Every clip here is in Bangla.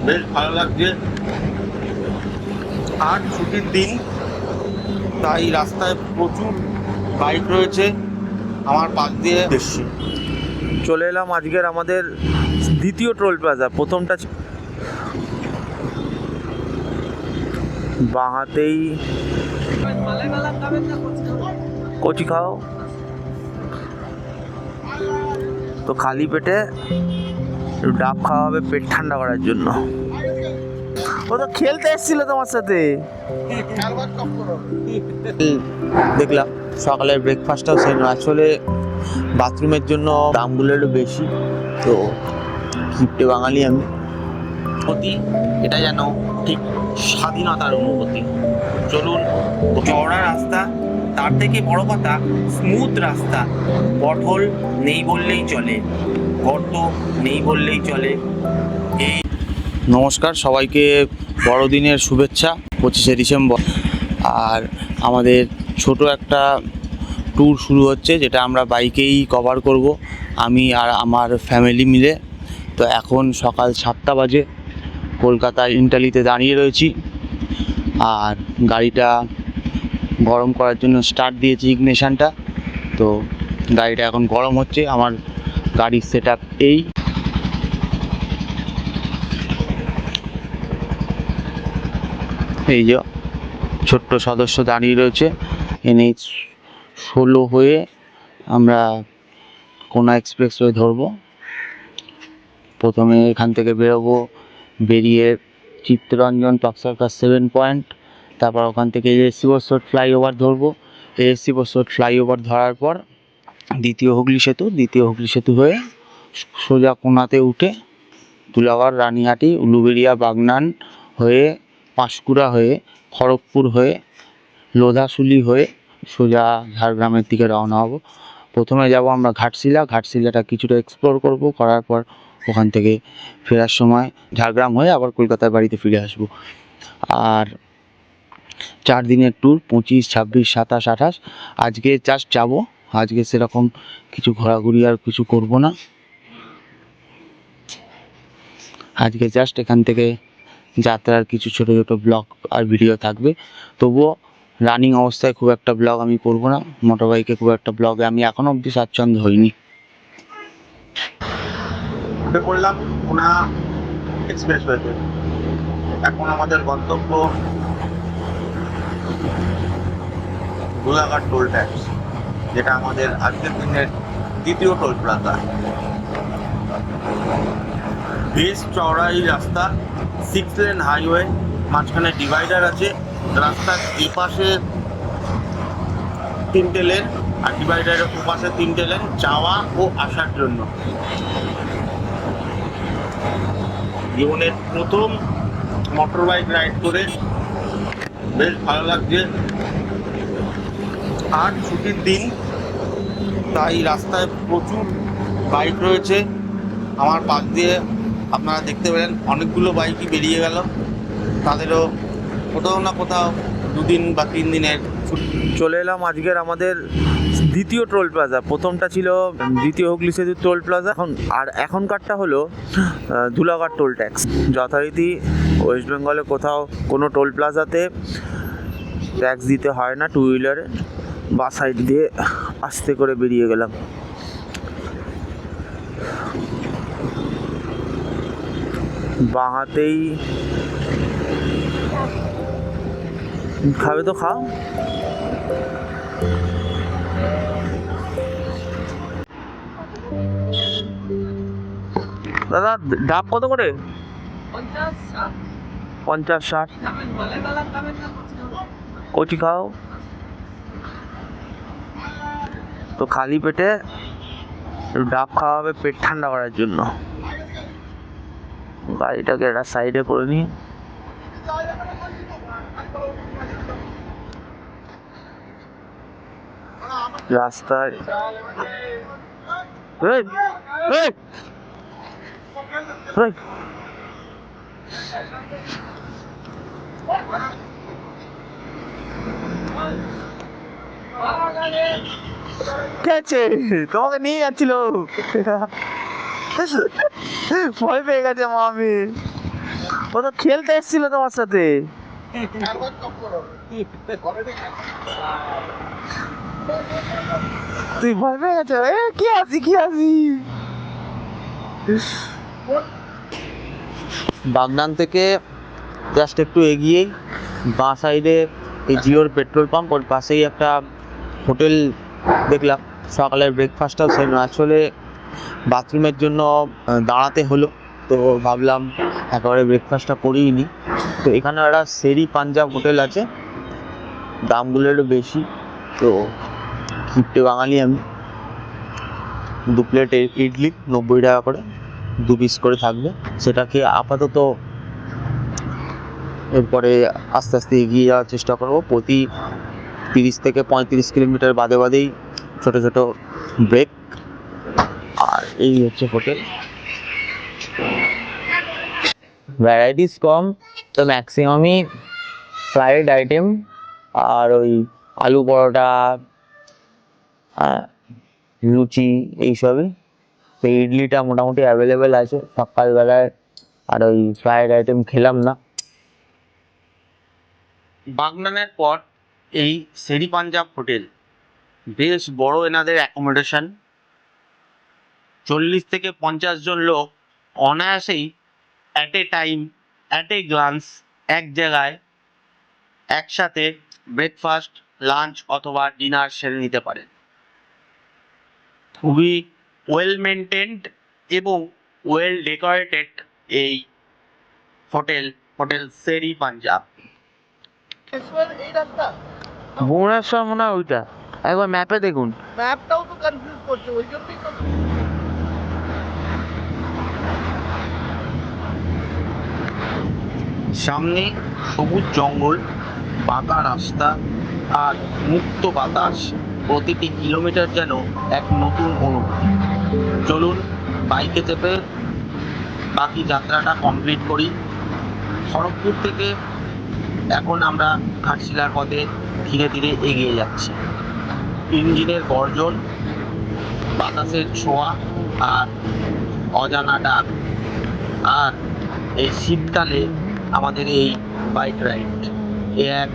বেশ ভালো লাগছে। আজ ছুটির দিন, তাই রাস্তায় প্রচুর বাইক রয়েছে। আমার পাশ দিয়ে এসছি। চলে এলাম আজকের আমাদের দ্বিতীয় টোল প্লাজা। প্রথমটা বাঁহাতেই কচি খাও তো খালি পেটে ডাব খাওয়া হবে পেট ঠান্ডা করার জন্য। ও তো খেলতে এসেছিল তোমার সাথে, দেখলাম। সকালের ব্রেকফাস্টটাও সেম। আসলে বাথরুমের জন্য দামগুলো একটু বেশি, তো কিপটে বাঙালি আমি। অনুভূতি এটা যেন ঠিক স্বাধীনতার অনুভূতি। চলুন, চওড়া রাস্তা, তার থেকে বড় কথা স্মুথ রাস্তা, পথহোল নেই বললেই চলে, গর্ত নেই বললেই চলে। এই নমস্কার সবাইকে, বড়দিনের শুভেচ্ছা 25শে ডিসেম্বর। আর আমাদের ছোট একটা ট্যুর শুরু হচ্ছে, যেটা আমরা বাইকেই কভার করব, আমি আর আমার ফ্যামিলি মিলে। তো এখন সকাল 7টা বাজে, কলকাতার ইন্টালিতে দাঁড়িয়ে রয়েছি। আর গাড়িটা গরম করার জন্য স্টার্ট দিয়েছি ইগনিশনটা। তো গাড়িটা এখন গরম হচ্ছে। আমার গাড়ির সেট আপ এই যে ছোট্ট সদস্য দাঁড়িয়ে রয়েছে। NH-16 হয়ে আমরা কোনা এক্সপ্রেসওয়ে ধরবো। প্রথমে এখান থেকে বেরোবো, বেরিয়ে চিত্তরঞ্জন টপ সার্কাস 7 পয়েন্ট, তারপর ওখান থেকে এসসি বসত ফ্লাইওভার ধরবো। এসসি বসত ফ্লাইওভার ধরার পর দ্বিতীয় হুগলি সেতু হয়ে সোজা কোনাতে উঠে তুলাগড়, রানীহাটি, উলুবেড়িয়া, বাগনান হয়ে, পাঁশকুড়া হয়ে, খড়গপুর হয়ে, লোধাশুলি হয়ে সোজা ঝাড়গ্রামের দিকে রওনা হব। প্রথমে যাব আমরা ঘাটশিলাটা কিছুটা এক্সপ্লোর করব, করার পর ওখান থেকে ফেরার সময় ঝাড়গ্রাম হয়ে আবার কলকাতার বাড়িতে ফিরে আসব। আর 4 দিনের ট্যুর, 25, 26, 27, 28। আজকে জাস্ট যাব, আজকে সেরকম কিছু ঘোরাঘুরি আর কিছু করব না। আজকে জাস্ট এখান থেকে যাত্রার কিছু ছোটো ছোটো ব্লগ আর ভিডিও থাকবে। তবুও রানিং অবস্থায় খুব একটা ব্লগ আমি করব না, মোটর বাইকে খুব একটা ব্লগে আমি এখনও অবধি স্বাচ্ছন্দ্য হইনি। উঠে পড়লাম কোনা এক্সপ্রেসওয়েতে। এখন আমাদের গন্তব্য গোলাঘাট টোল ট্যাক্স, যেটা আমাদের আজকের দিনের দ্বিতীয় টোল প্লাজা। বেশ চওড়া এই রাস্তা, 6 লেন হাইওয়ে, মাঝখানে ডিভাইডার আছে। রাস্তার এপাশে 3টে লেন আর ডিভাইডারের ওপাশে 3টে লেন, যাওয়া ও আসার জন্য। জীবনের প্রথম মোটর বাইক রাইড করে বেশ ভালো লাগছে। আজ ছুটির দিন, তাই রাস্তায় প্রচুর বাইক রয়েছে। আমার পাশ দিয়ে আপনারা দেখতে পেলেন অনেকগুলো বাইকই বেরিয়ে গেল। তাদেরও কোথাও না কোথাও 2 দিন বা 3 দিনের ছুটি। চলে এলাম আজকের আমাদের দ্বিতীয় টোল প্লাজা। প্রথমটা ছিল দ্বিতীয় হুগলি সেতুর টোল প্লাজা, এখনকারটা হলো ধুলাগড় টোল ট্যাক্স। যথারীতি ওয়েস্ট বেঙ্গলে কোথাও কোনো টোল প্লাজাতে ট্যাক্স দিতে হয় না টু হুইলারে। বা সাইড দিয়ে আস্তে করে বেরিয়ে গেলাম। বাঁহাতেই খাবে তো খাও। দাদা ডাব কত করে? 50, 60। কচি খাও তো খালি পেটে ডাব খাওয়া হবে পেট ঠান্ডা করার জন্য। গাড়িটাকে একটা সাইডে করে নিই। রাস্তায় গেছে, তোমাকে নিয়ে যাচ্ছিল, ভয় পেয়ে গেছে মামি। ও তো খেলতে এসেছিল তোমার সাথে। তুই ভয় পেয়ে গেছো? কি আছি কি আছি। বাগনান থেকে জাস্ট একটু এগিয়েই বাঁ সাইডে এই জিওর পেট্রোল পাম্প, ওর পাশেই একটা হোটেল দেখলাম। সকালের ব্রেকফাস্টটাও সেম। আসলে বাথরুমের জন্য দাঁড়াতে হলো, তো ভাবলাম একেবারে ব্রেকফাস্টটা করিয়ে নিই। তো এখানে একটা শেরি পাঞ্জাব হোটেল আছে, দামগুলো একটু বেশি। তো কিপ্টে বাঙালি আমি, 2 প্লেট ইডলি 90 টাকা করে, 2 পিস করে থাকবে। সেটা খেয়ে আপাতত এরপরে আস্তে আস্তে এগিয়ে যাওয়ার চেষ্টা করবো। প্রতি 30 থেকে 35 কিলোমিটার বাদে বাদেই ছোটো ছোটো ব্রেক। আর এই হচ্ছে হোটেল। ভ্যারাইটিস কম, তো ম্যাক্সিমামই ফ্রাইড আইটেম আর ওই আলু পরোটা, লুচি, এইসবই। তো ইডলিটা মোটামুটি অ্যাভেলেবেল আছে সকালবেলায়, আর ওই ফ্রাইড আইটেম খেলাম না। বাগনানের পর এই শেরি পাঞ্জাব হোটেল, বেশ বড় এনাদের অ্যাকোমোডেশন। 40 থেকে 50 জন লোক অনায়াসেই at a time, at a glance এক জায়গায় একসাথে ব্রেকফাস্ট, লাঞ্চ অথবা ডিনার সেরে নিতে পারেন। খুবই ওয়েল মেনটেন্ড এবং ওয়েল ডেকোরেটেড এই হোটেল শেরি পাঞ্জাব। এই রাস্তা ভুবনেশ্বর মনে হয় ওইটা, একবার ম্যাপে দেখুন। ম্যাপটাও তো কনফিউজ করছে, ওই জন্যই তো। সামনে সবুজ জঙ্গল, পাকা রাস্তা আর মুক্ত বাতাস। প্রতিটি কিলোমিটার যেন এক নতুন অনুভূতি। চলুন বাইকে চেপে বাকি যাত্রাটা কমপ্লিট করি। খড়গপুর থেকে এখন আমরা ঘাটশিলার পথে ধীরে ধীরে এগিয়ে যাচ্ছি। ইঞ্জিনের গর্জন, বাতাসের ছোঁয়া আর অজানা ডাক, আর এই শীতকালে আমাদের এই বাইক রাইড এ এক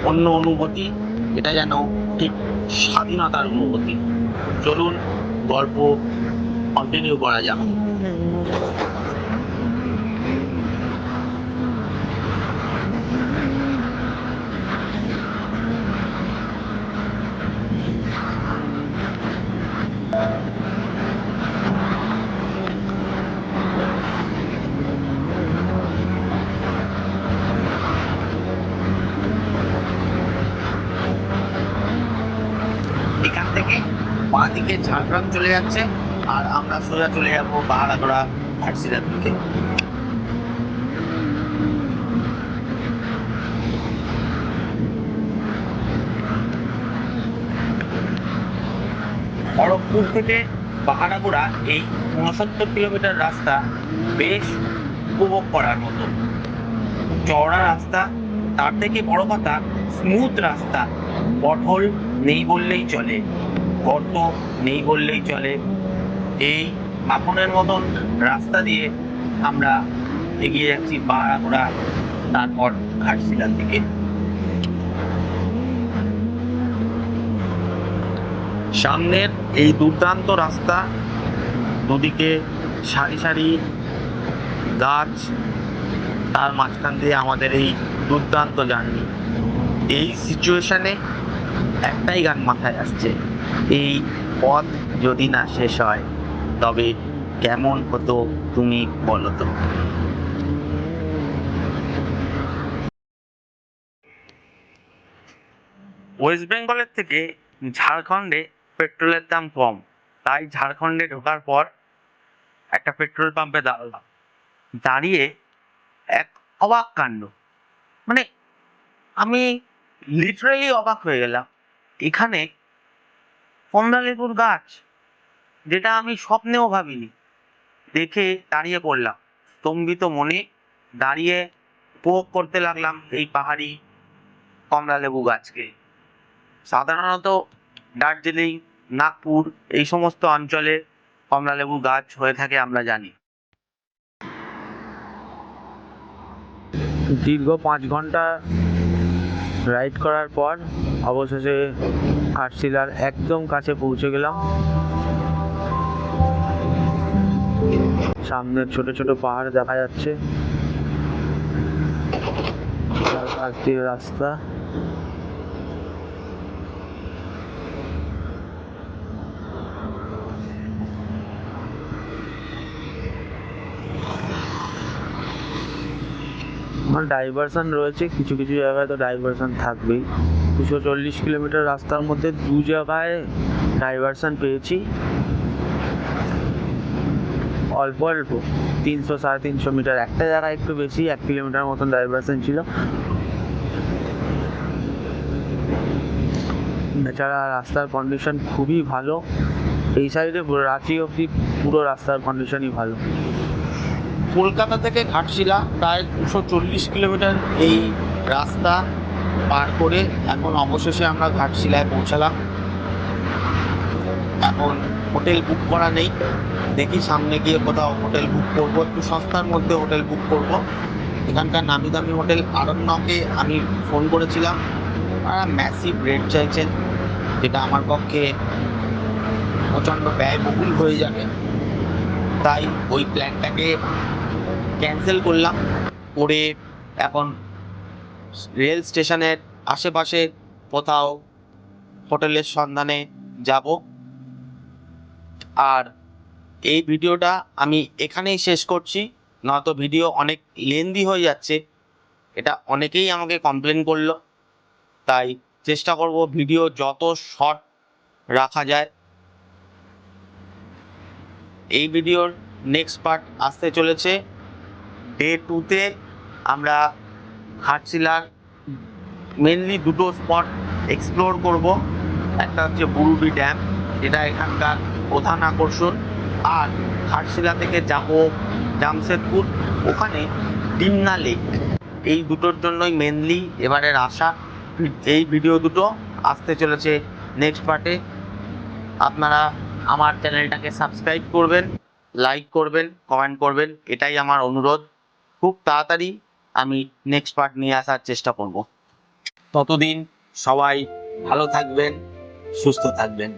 অন্য অনুভূতি। এটা যেন ঠিক স্বাধীনতার অনুভূতি। চলুন গল্প কন্টিনিউ করা যাক। এখান থেকে বাঁ দিকে ঝাড়গ্রাম চলে যাচ্ছে, আর আমরা সোজা চলে যাবো বাহারাগড়া ঘাটশিলার দিকে। খড়গপুর থেকে বাহারাগোড়া এই 69 কিলোমিটার রাস্তা বেশ উপভোগ করার মতো। চওড়া রাস্তা, তার থেকে বড় কথা স্মুথ রাস্তা। পথহোল নেই বললেই চলে, গর্ত নেই বললেই চলে। এই মাখনের মতন রাস্তা দিয়ে আমরা এগিয়ে যাচ্ছি বাহারাগোড়া, তারপর ঘাটশিলার দিকে। সামনের এই দুর্দান্ত রাস্তা, দুদিকে সারি সারি গাছ, তার মাঝখান দিয়ে আমাদের এই দুর্দান্ত জার্নি। এই সিচুয়েশনে একটাই গান মাথায় আসছে, এই পথ যদি না শেষ হয় তবে কেমন হতো তুমি বলো তো। ওয়েস্ট বেঙ্গলের থেকে ঝাড়খণ্ডে পেট্রোলের দাম কম, তাই ঝাড়খণ্ডে ঢোকার পর একটা পেট্রোল পাম্পে দাঁড়ালাম। দাঁড়িয়ে এক অবাক কাণ্ড, মানে আমি লিটারেলি অবাক হয়ে গেলাম। এখানে কমলা লেবুর গাছ, যেটা আমি স্বপ্নেও ভাবিনি, দেখে দাঁড়িয়ে পড়লাম স্তম্ভিত মনে। দাঁড়িয়ে উপভোগ করতে লাগলাম এই পাহাড়ি কমলা লেবু গাছকে। সাধারণত দার্জিলিং, নাগপুর এই সমস্ত অঞ্চলে কমলা লেবু গাছ হয়ে থাকে আমরা জানি। দীর্ঘ 5 ঘন্টা রাইড করার পর অবশেষে ঘাটশিলার একদম কাছে পৌঁছে গেলাম। সামনে ছোট ছোট পাহাড় দেখা যাচ্ছে, তার পাশ দিয়ে রাস্তা। ডাইভারশন রয়েছে, কিছু কিছু জায়গায় তো ডাইভারশন থাকবেই। 240 কিলোমিটার রাস্তার মধ্যে 2 জায়গায় ডাইভারশন পেয়েছি, অল্প অল্প 300-350 মিটার। একটা জায়গায় একটু বেশি, 1 কিলোমিটার মতন ডাইভারশন ছিল। এছাড়া রাস্তার কন্ডিশন খুবই ভালো, এই সাইডে রাঁচি অবধি পুরো রাস্তার কন্ডিশনই ভালো। কলকাতা থেকে ঘাটশিলা প্রায় 240 কিলোমিটার এই রাস্তা পার করে এখন অবশেষে আমরা ঘাটশিলায় পৌঁছালাম। এখন হোটেল বুক করা নেই, দেখি সামনে গিয়ে কোথাও হোটেল বুক করবো, একটু সস্তার মধ্যে হোটেল বুক করব। এখানকার নামি দামি হোটেল আরণ্যকে আমি ফোন করেছিলাম, তারা ম্যাসিভ রেট চাইছেন, যেটা আমার পক্ষে প্রচণ্ড ব্যয়বহুল হয়ে যাবে। তাই ওই প্ল্যানটাকে ক্যান্সেল করলাম, করে এখন রেল স্টেশনের আশেপাশে কোথাও হোটেলের সন্ধানে যাব। আর এই ভিডিওটা আমি এখানেই শেষ করছি, নয়তো ভিডিও অনেক লেন্দি হয়ে যাচ্ছে, এটা অনেকেই আমাকে কমপ্লেন করলো। তাই চেষ্টা করব ভিডিও যত শর্ট রাখা যায়। এই ভিডিওর নেক্সট পার্ট আসতে চলেছে ডে 2-তে। আমরা ঘাটশিলার মেনলি দুটো স্পট এক্সপ্লোর করব, একটা হচ্ছে বুরুডি ড্যাম, যেটা এখানকার প্রধান আকর্ষণ, আর ঘাটশিলা থেকে যাব জামশেদপুর, ওখানে ডিমনা লেক। এই দুটোর জন্যই মেনলি এবারের আশা। এই ভিডিও দুটো আসতে চলেছে নেক্সট পার্টে। আপনারা আমার চ্যানেলটাকে সাবস্ক্রাইব করবেন, লাইক করবেন, কমেন্ট করবেন, এটাই আমার অনুরোধ। খুব তাড়াতাড়ি আমি নেক্সট পার্ট নিয়ে আসার চেষ্টা করব। ততদিন সবাই ভালো থাকবেন, সুস্থ থাকবেন।